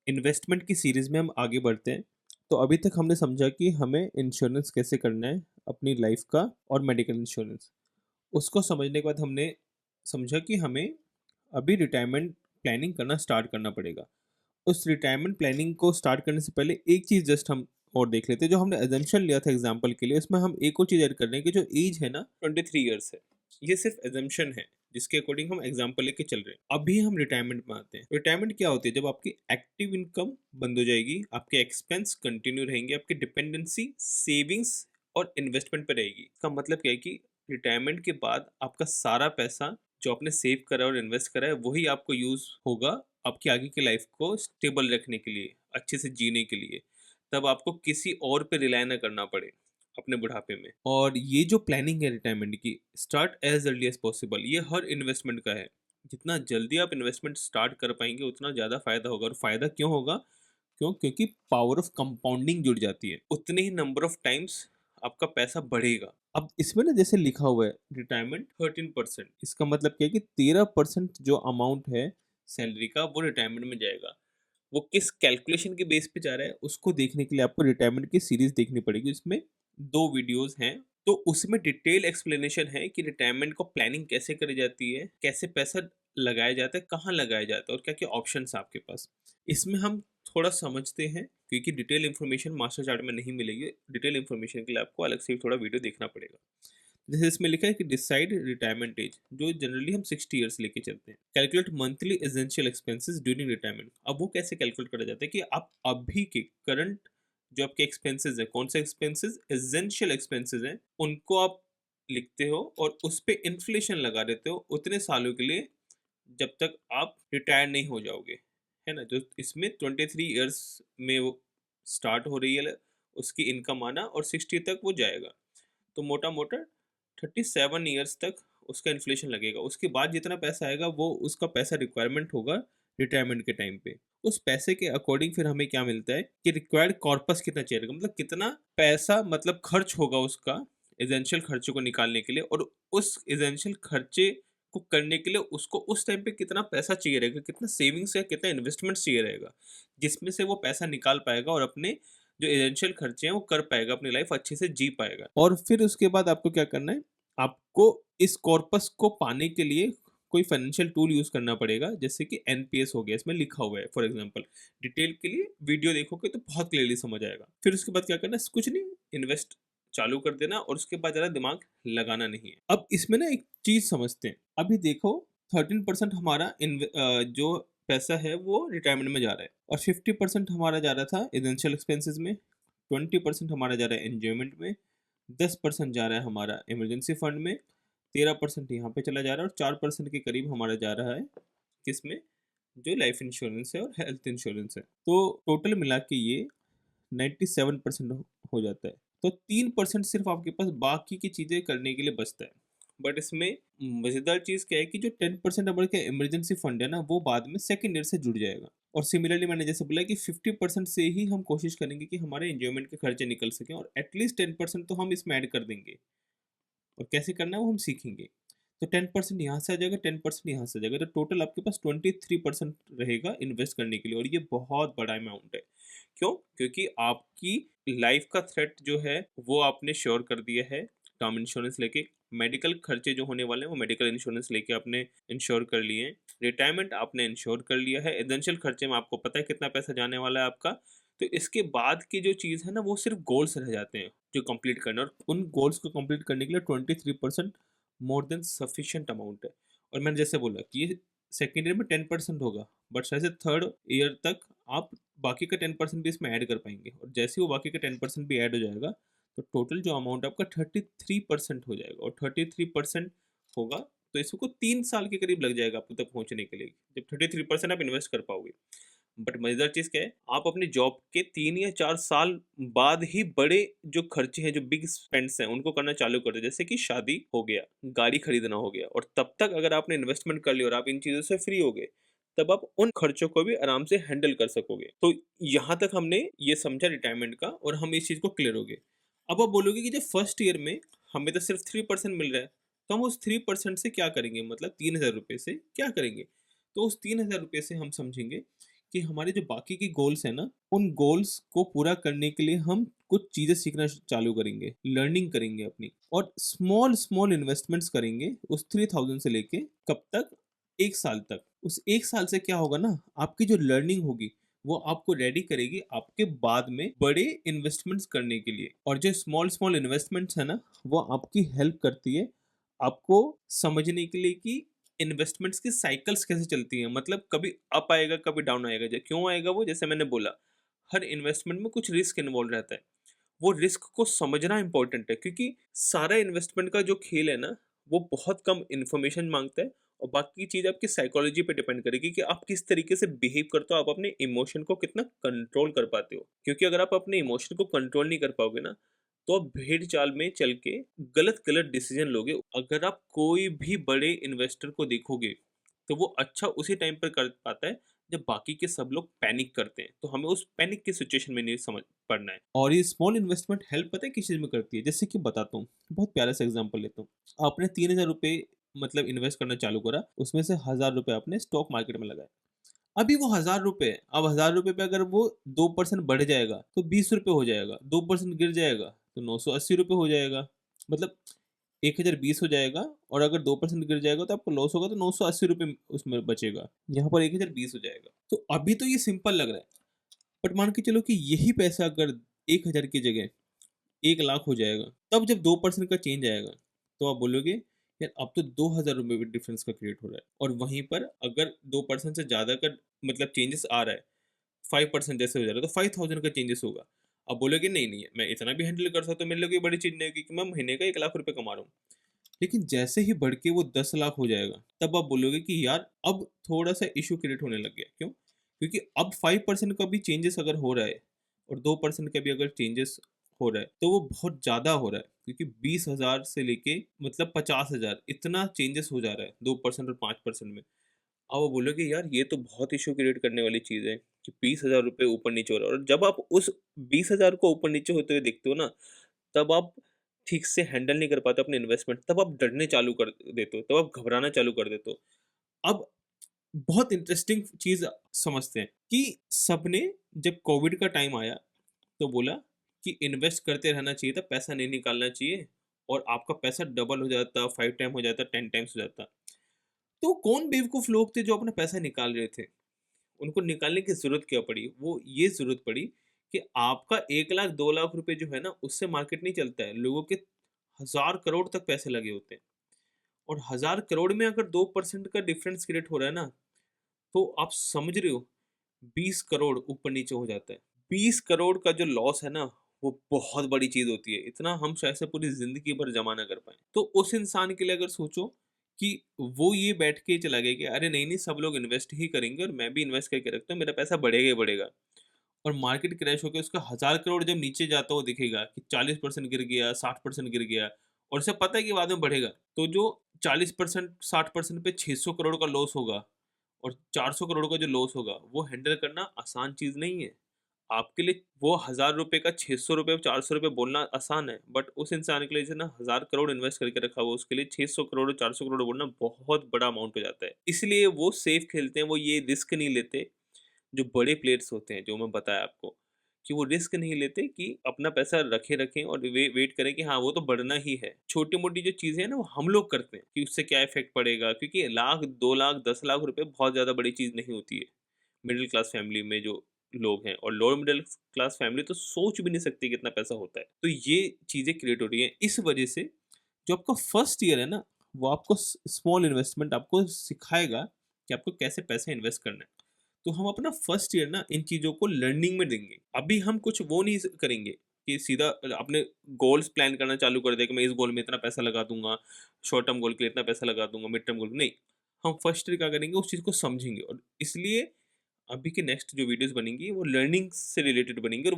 Investment की series में हम आगे बढ़ते हैं। तो अभी तक हमने समझा कि हमें इंश्योरेंस कैसे करना है अपनी लाइफ का और मेडिकल इंश्योरेंस। उसको समझने के बाद हमने समझा कि हमें अभी रिटायरमेंट प्लानिंग करना स्टार्ट करना पड़ेगा। उस रिटायरमेंट प्लानिंग को स्टार्ट करने से पहले एक चीज़ जस्ट हम और देख लेते हैं। जो हमने एजम्पशन लिया था एग्जांपल के लिए, उसमें हम एक और चीज़ ऐड कर रहे हैं कि जो एज है ना 23 ईयर्स है। ये सिर्फ एजम्पशन है जिसके अकॉर्डिंग हम एग्जांपल लेके चल रहे हैं। अभी हम रिटायरमेंट में आते हैं। रिटायरमेंट क्या होती है? जब आपकी एक्टिव इनकम बंद हो जाएगी, आपके एक्सपेंस कंटिन्यू रहेंगे, आपकी डिपेंडेंसी सेविंग्स और इन्वेस्टमेंट पर रहेगी। इसका मतलब क्या है कि रिटायरमेंट के बाद आपका सारा पैसा जो आपने सेव करा और इन्वेस्ट करा है वही आपको यूज होगा आपकी आगे की लाइफ को स्टेबल रखने के लिए, अच्छे से जीने के लिए। तब आपको किसी और पे रिलाय ना करना पड़े अपने बुढ़ापे में। और ये जो प्लानिंग है रिटायरमेंट की, start as early as possible, ये हर इन्वेस्टमेंट का है। जितना जल्दी आप इन्वेस्टमेंट स्टार्ट कर पाएंगे उतना ज़्यादा फायदा होगा। और फायदा क्यों होगा? क्योंकि पावर ऑफ कंपाउंडिंग जुड़ जाती है, उतने ही नंबर ऑफ टाइम्स आपका पैसा बढ़ेगा। अब इसमें ना जैसे लिखा हुआ है रिटायरमेंट 13%, इसका मतलब क्या है कि 13% जो अमाउंट है सैलरी का वो रिटायरमेंट में जाएगा। वो किस कैलकुलेशन के बेस पे जा रहा है उसको देखने के लिए आपको रिटायरमेंट की सीरीज देखनी पड़ेगी। इसमें 2 वीडियोस हैं, तो उसमें डिटेल एक्सप्लेनेशन है कि रिटायरमेंट को प्लानिंग कैसे करी जाती है, कैसे पैसा लगाया जाता है, कहाँ लगाया जाता है और क्या क्या ऑप्शन है आपके पास। इसमें हम थोड़ा समझते हैं क्योंकि डिटेल इन्फॉर्मेशन मास्टर चार्ट में नहीं मिलेगी। डिटेल इन्फॉर्मेशन के लिए आपको अलग से थोड़ा वीडियो देखना पड़ेगा। जैसे इसमें लिखा है कि डिसाइड रिटायरमेंट एज, जो जनरली हम 60 ईयर्स लेके चलते हैं। Calculate monthly essential expenses during retirement. अब वो कैसे कैलकुलेट करा जाता है कि आप अभी के करंट जो आपके एक्सपेंसेस है, कौन से एक्सपेंसेस एसेंशियल एक्सपेंसेस हैं, उनको आप लिखते हो और उस पर इन्फ्लेशन लगा देते हो उतने सालों के लिए जब तक आप रिटायर नहीं हो जाओगे, है ना। जो इसमें 23 ईयर्स में वो स्टार्ट हो रही है उसकी इनकम आना और 60 तक वो जाएगा। तो मोटा मोटा 37 ईयर्स तक उसका इन्फ्लेशन लगेगा। उसके बाद जितना पैसा आएगा वो उसका पैसा रिक्वायरमेंट होगा रिटायरमेंट के टाइम पे। उस पैसे के अकॉर्डिंग फिर हमें क्या मिलता है कि रिक्वायर्ड कॉर्पस कितना चाहिए, मतलब कितना पैसा मतलब खर्च होगा उसका एसेंशियल खर्चे को निकालने के लिए। और उस एसेंशियल खर्चे को करने के लिए उसको उस टाइम पे कितना पैसा चाहिए रहेगा, कितना सेविंग्स या कितना इन्वेस्टमेंट चाहिए रहेगा, जिसमें से वो पैसा निकाल पाएगा और अपने जो एसेंशियल खर्चे हैं वो कर पाएगा, अपनी लाइफ अच्छे से जी पाएगा। और फिर उसके बाद आपको क्या करना है, आपको इस कॉर्पस को पाने के लिए कोई फाइनेंशियल टूल यूज करना पड़ेगा, जैसे कि एनपीएस हो गया, इसमें लिखा हुआ है फॉर एग्जांपल। डिटेल के लिए वीडियो देखोगे तो बहुत क्लियरली समझ आएगा। फिर उसके बाद क्या करना है, कुछ नहीं, इन्वेस्ट चालू कर देना और उसके बाद ज़्यादा दिमाग लगाना नहीं है। अब इसमें ना एक चीज़ समझते हैं। अभी देखो 13% हमारा जो पैसा है वो रिटायरमेंट में जा रहा है और 50% हमारा जा रहा था एसेंशियल एक्सपेंसेस में, 20% हमारा जा रहा है एंजॉयमेंट में, 10% जा रहा है हमारा इमरजेंसी फंड में, 13% यहाँ पे चला जा रहा है और 4% के करीब हमारा जा रहा है किसमें, जो लाइफ इंश्योरेंस है और हेल्थ इंश्योरेंस है। तो टोटल मिला के ये 97% हो जाता है। तो 3% सिर्फ आपके पास बाकी की चीज़ें करने के लिए बचता है। बट इसमें मज़ेदार चीज़ क्या है कि जो 10% हमारे का इमरजेंसी फंड है ना वो बाद में सेकेंड ईयर से जुड़ जाएगा। और सिमिलरली मैंने जैसे बोला कि 50% से ही हम कोशिश करेंगे कि हमारे एंजॉयमेंट के खर्चे निकल सकें और एटलीस्ट 10% तो हम इसमें ऐड कर देंगे। और कैसे करना है वो हम सीखेंगे। तो 10% यहाँ से आ जाएगा, 10% यहाँ से आ जाएगा, तो टोटल आपके पास 23% रहेगा इन्वेस्ट करने के लिए। और ये बहुत बड़ा अमाउंट है। क्यों? क्योंकि आपकी लाइफ का थ्रेट जो है वो आपने श्योर कर दिया है टर्म इंश्योरेंस लेके। मेडिकल खर्चे जो होने वाले हैं वो मेडिकल इंश्योरेंस लेके आपने इंश्योर कर लिए हैं। रिटायरमेंट आपने इंश्योर कर लिया है। एसेंशियल खर्चे में आपको पता है कितना पैसा जाने वाला है आपका। तो इसके बाद की जो चीज़ है ना वो सिर्फ गोल्स रह जाते हैं जो कंप्लीट करना है। और उन गोल्स को कंप्लीट करने के लिए 23% मोर देन सफिशिएंट अमाउंट है। और मैंने जैसे बोला कि ये सेकेंड ईयर में 10% होगा, बट शायद से थर्ड ईयर तक आप बाकी का 10% भी इसमें ऐड कर पाएंगे। और जैसे ही वो बाकी का 10% भी ऐड हो जाएगा तो टोटल जो अमाउंट आपका 33% हो जाएगा। और 33% होगा तो इसको 3 साल के करीब लग जाएगा आपको तक पहुंचने के लिए, जब 33% आप इन्वेस्ट कर पाओगे। बट मजेदार चीज क्या है, आप अपनी जॉब के 3 या 4 साल बाद ही बड़े जो खर्चे हैं, जो बिग स्पेंड्स हैं, उनको करना चालू कर दो। जैसे कि शादी हो गया, गाड़ी खरीदना हो गया। और तब तक अगर आपने इन्वेस्टमेंट कर लिया और आप इन चीजों से फ्री हो गए तब आप उन खर्चों को भी आराम से हैंडल कर सकोगे। तो यहाँ तक हमने ये समझा रिटायरमेंट का और हम इस चीज को क्लियर हो गए। अब आप बोलोगे कि जब फर्स्ट ईयर में हमें तो सिर्फ 3% मिल रहा है तो हम उस 3% से क्या करेंगे, मतलब 3,000 रुपये से क्या करेंगे। तो उस 3,000 रुपये से हम समझेंगे कि हमारे जो बाकी के गोल्स हैं ना, उन गोल्स को पूरा करने के लिए हम कुछ चीजें सीखना चालू करेंगे, लर्निंग करेंगे अपनी, और स्मॉल स्मॉल इन्वेस्टमेंट्स करेंगे उस 3000 से लेके कब तक, 1 साल तक। उस 1 साल से क्या होगा ना, आपकी जो लर्निंग होगी वो आपको रेडी करेगी आपके बाद में बड़े इन्वेस्टमेंट्स करने के लिए। और जो स्मॉल स्मॉल इन्वेस्टमेंट्स है ना, वो आपकी हेल्प करती है आपको समझने के लिए कि इन्वेस्टमेंट्स की साइकिल्स कैसे चलती हैं। मतलब कभी अप आएगा, कभी डाउन आएगा। क्यों आएगा वो, जैसे मैंने बोला, हर इन्वेस्टमेंट में कुछ रिस्क इन्वॉल्व रहता है। वो रिस्क को समझना इंपॉर्टेंट है, क्योंकि सारा इन्वेस्टमेंट का जो खेल है ना, वो बहुत कम इन्फॉर्मेशन मांगता है, और बाकी चीज आपकी साइकोलॉजी पे डिपेंड करेगी कि आप किस तरीके से बिहेव करते हो, आप अपने इमोशन को कितना कंट्रोल कर पाते हो। क्योंकि अगर आप अपने इमोशन को कंट्रोल नहीं कर पाओगे ना, तो आप भेड़ चाल में चल के गलत गलत डिसीजन लोगे। अगर आप कोई भी बड़े इन्वेस्टर को देखोगे, तो वो अच्छा उसी टाइम पर कर पाता है जब बाकी के सब लोग पैनिक करते हैं। तो हमें उस पैनिक की सिचुएशन में नहीं समझ पड़ना है। और ये स्मॉल इन्वेस्टमेंट हेल्प पता है किस चीज में करती है, जैसे कि बताता हूँ, बहुत प्यारा सा एग्जांपल लेता हूँ। आपने 3000 रुपये मतलब इन्वेस्ट करना चालू करा, उसमें से 1000 रुपये आपने स्टॉक मार्केट में लगाए। अभी वो 1000 रुपये, अब 1000 रुपये पे अगर वो 2% बढ़ जाएगा तो 20 रुपये हो जाएगा, 2% गिर जाएगा तो 980 रुपये हो जाएगा। मतलब 1020 हो जाएगा, और अगर 2% गिर जाएगा तो आपको लॉस होगा, तो 980 रुपये उसमें बचेगा। यहाँ पर 1020 हो जाएगा। तो अभी तो ये सिंपल लग रहा है, बट मान के चलो कि यही पैसा अगर 1000 की जगह 1 लाख हो जाएगा, तब जब 2% का चेंज आएगा, तो आप बोलोगे यार अब तो 2000 रुपये भी डिफरेंस का क्रिएट हो रहा है। और वहीं पर अगर 2% से ज्यादा का मतलब चेंजेस आ रहा है, 5% जैसे हो जा रहा है, तो 5000 का चेंजेस होगा। अब बोलोगे नहीं नहीं मैं इतना भी हैंडल कर सकता हूँ, मेरे लिए कोई बड़ी चीज नहीं होगी कि मैं महीने का 1 लाख रुपए कमा रहा हूँ। लेकिन जैसे ही बढ़ के वो 10 लाख हो जाएगा, तब आप बोलोगे कि यार अब थोड़ा सा इशू क्रिएट होने लग गया। क्यों? क्योंकि अब 5% का भी चेंजेस अगर हो रहा है, और 2% का भी अगर चेंजेस हो रहा है, तो वो बहुत ज़्यादा हो रहा है। क्योंकि 20,000 से लेके मतलब 50,000 इतना चेंजेस हो जा रहा है 2% और 5% में। अब वो बोलोगे यार ये तो बहुत इशू क्रिएट करने वाली चीज़ है कि 20,000 रुपये ऊपर नीचे हो रहा है। और जब आप उस 20,000 को ऊपर नीचे होते हुए देखते हो ना, तब आप ठीक से हैंडल नहीं कर पाते अपने इन्वेस्टमेंट, तब आप डरने चालू कर देते हो, तब आप घबराना चालू कर देते हो। अब बहुत इंटरेस्टिंग चीज़ समझते हैं कि सबने जब कोविड का टाइम आया, तो बोला कि इन्वेस्ट करते रहना चाहिए था, पैसा नहीं निकालना चाहिए, और आपका पैसा डबल हो जाता, 5 टाइम हो जाता, 10 टाइम्स हो जाता। तो कौन बेवकूफ़ लोग थे जो अपना पैसा निकाल रहे थे? उनको निकालने की ज़रूरत क्या पड़ी? वो ये ज़रूरत पड़ी कि आपका 1 लाख 2 लाख रुपए जो है ना, उससे मार्केट नहीं चलता है। लोगों के हज़ार करोड़ तक पैसे लगे होते हैं, और हज़ार करोड़ में अगर 2% का डिफरेंस क्रिएट हो रहा है ना, तो आप समझ रहे हो 20 करोड़ ऊपर-नीचे हो जाता है। 20 करोड़ का जो लॉस है ना, वो बहुत बड़ी चीज़ होती है। इतना हम शायद से पूरी ज़िंदगी भर जमा ना कर पाएँ। तो उस इंसान के लिए अगर सोचो कि वो ये बैठ के चला गया कि अरे नहीं, नहीं सब लोग इन्वेस्ट ही करेंगे और मैं भी इन्वेस्ट करके रखता हूँ, मेरा पैसा बढ़ेगा ही बढ़ेगा। और मार्केट क्रैश होके उसका 1000 करोड़ जब नीचे जाता हुआ दिखेगा कि 40% गिर गया, 60% गिर गया, और उसे पता है कि बाद में बढ़ेगा। तो जो 40% 60% पे 600 करोड़ का लॉस होगा, और 400 करोड़ का जो लॉस होगा, वो हैंडल करना आसान चीज़ नहीं है। आपके लिए वो ₹1000 का ₹600 ₹400 बोलना आसान है, बट उस इंसान के लिए जिसने 1000 करोड़ इन्वेस्ट करके रखा हुआ है, उसके लिए 600 करोड़ और 400 करोड़ बोलना बहुत बड़ा अमाउंट हो जाता है। इसलिए वो सेफ खेलते हैं, वो ये रिस्क नहीं लेते। जो बड़े प्लेयर्स होते हैं, जो मैं बताया आपको, कि वो रिस्क नहीं लेते कि अपना पैसा रखें और वेट करें कि हाँ, वो तो बढ़ना ही है। छोटी-मोटी जो चीज़ें हैं ना, वो हम लोग करते हैं कि उससे क्या इफ़ेक्ट पड़ेगा, क्योंकि लाख, 2 लाख, 10 लाख रुपए बहुत ज़्यादा बड़ी चीज़ नहीं होती है। मिडल क्लास फैमिली में जो लोग हैं, और लोअर मिडल क्लास फैमिली तो सोच भी नहीं सकती कितना पैसा होता है। तो ये चीज़ें क्रिएट हो रही हैं। इस वजह से जो आपका फर्स्ट ईयर है ना, वो आपको स्मॉल इन्वेस्टमेंट आपको सिखाएगा कि आपको कैसे पैसे इन्वेस्ट करना है। तो हम अपना फर्स्ट ईयर ना इन चीज़ों को लर्निंग में देंगे। अभी हम कुछ वो नहीं करेंगे कि सीधा अपने गोल्स प्लान करना चालू कर दें कि मैं इस गोल में इतना पैसा लगा दूंगा, शॉर्ट टर्म गोल के लिए इतना पैसा लगा दूंगा, मिड टर्म गोल नहीं। हम फर्स्ट ईयर क्या करेंगे, उस चीज़ को समझेंगे, और इसलिए अभी के नेक्स्ट जो वीडियोस बनेंगी वो लर्निंग से रिलेटेड बनेंगी, और